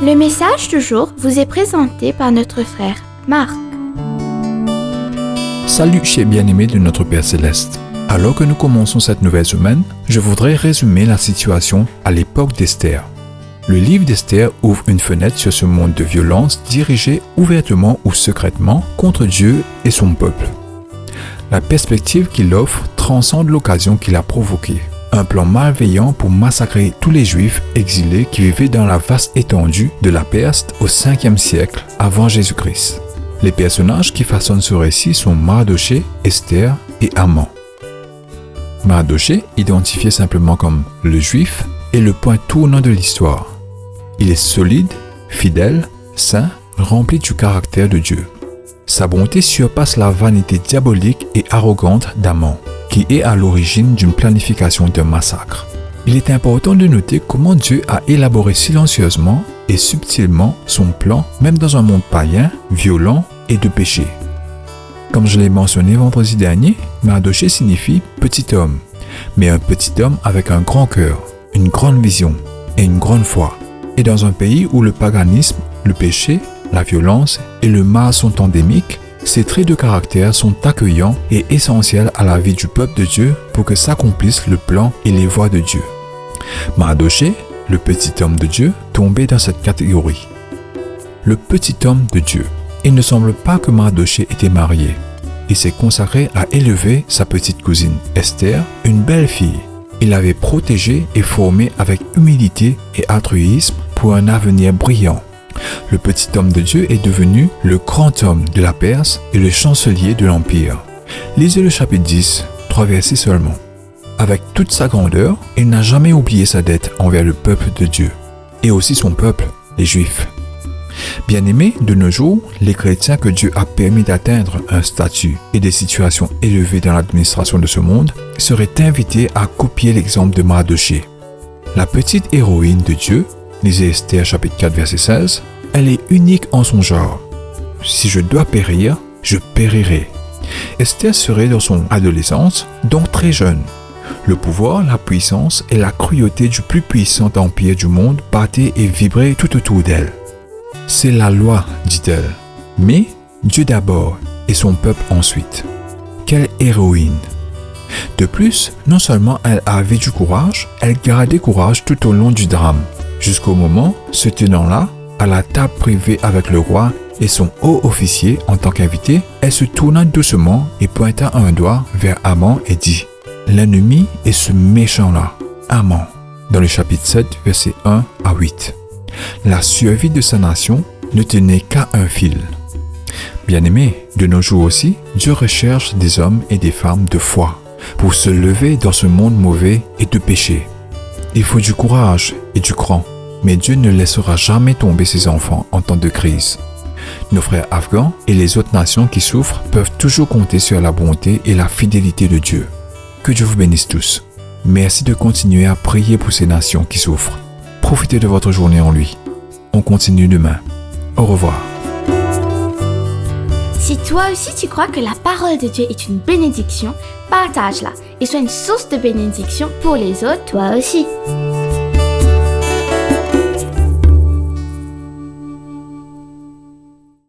Le message du jour vous est présenté par notre frère Marc. Salut chers bien-aimés de notre Père Céleste. Alors que nous commençons cette nouvelle semaine, je voudrais résumer la situation à l'époque d'Esther. Le livre d'Esther ouvre une fenêtre sur ce monde de violence dirigé ouvertement ou secrètement contre Dieu et son peuple. La perspective qu'il offre transcende l'occasion qu'il a provoquée. Un plan malveillant pour massacrer tous les Juifs exilés qui vivaient dans la vaste étendue de la Perse au 5e siècle avant Jésus-Christ. Les personnages qui façonnent ce récit sont Mardochée, Esther et Haman. Mardochée, identifié simplement comme le Juif, est le point tournant de l'histoire. Il est solide, fidèle, saint, rempli du caractère de Dieu. Sa bonté surpasse la vanité diabolique et arrogante d'Haman, qui est à l'origine d'une planification d'un massacre. Il est important de noter comment Dieu a élaboré silencieusement et subtilement son plan, même dans un monde païen, violent et de péché. Comme je l'ai mentionné vendredi dernier, Mardochée signifie petit homme, mais un petit homme avec un grand cœur, une grande vision et une grande foi. Et dans un pays où le paganisme, le péché, la violence et le mal sont endémiques, ces traits de caractère sont accueillants et essentiels à la vie du peuple de Dieu pour que s'accomplissent le plan et les voies de Dieu. Mardochée, le petit homme de Dieu, tombait dans cette catégorie. Le petit homme de Dieu. Il ne semble pas que Mardochée était marié. Il s'est consacré à élever sa petite cousine, Esther, une belle fille. Il l'avait protégée et formée avec humilité et altruisme pour un avenir brillant. Le petit homme de Dieu est devenu le grand homme de la Perse et le chancelier de l'Empire. Lisez le chapitre 10, 3 versets seulement. Avec toute sa grandeur, il n'a jamais oublié sa dette envers le peuple de Dieu, et aussi son peuple, les Juifs. Bien-aimés, de nos jours, les chrétiens que Dieu a permis d'atteindre un statut et des situations élevées dans l'administration de ce monde seraient invités à copier l'exemple de Mardochée. La petite héroïne de Dieu, lisez Esther chapitre 4 verset 16, elle est unique en son genre. Si je dois périr, je périrai. Esther serait dans son adolescence, donc très jeune. Le pouvoir, la puissance et la cruauté du plus puissant empire du monde battaient et vibraient tout autour d'elle. C'est la loi, dit-elle. Mais Dieu d'abord et son peuple ensuite. Quelle héroïne! De plus, non seulement elle avait du courage, elle gardait courage tout au long du drame, jusqu'au moment, se tenant là, à la table privée avec le roi et son haut officier en tant qu'invité, elle se tourna doucement et pointa un doigt vers Haman et dit « L'ennemi est ce méchant-là, Haman » dans le chapitre 7, versets 1 à 8. La survie de sa nation ne tenait qu'à un fil. Bien-aimés, de nos jours aussi, Dieu recherche des hommes et des femmes de foi pour se lever dans ce monde mauvais et de péché. Il faut du courage et du cran, mais Dieu ne laissera jamais tomber ses enfants en temps de crise. Nos frères afghans et les autres nations qui souffrent peuvent toujours compter sur la bonté et la fidélité de Dieu. Que Dieu vous bénisse tous. Merci de continuer à prier pour ces nations qui souffrent. Profitez de votre journée en lui. On continue demain. Au revoir. Si toi aussi tu crois que la parole de Dieu est une bénédiction, partage-la et sois une source de bénédiction pour les autres, toi aussi.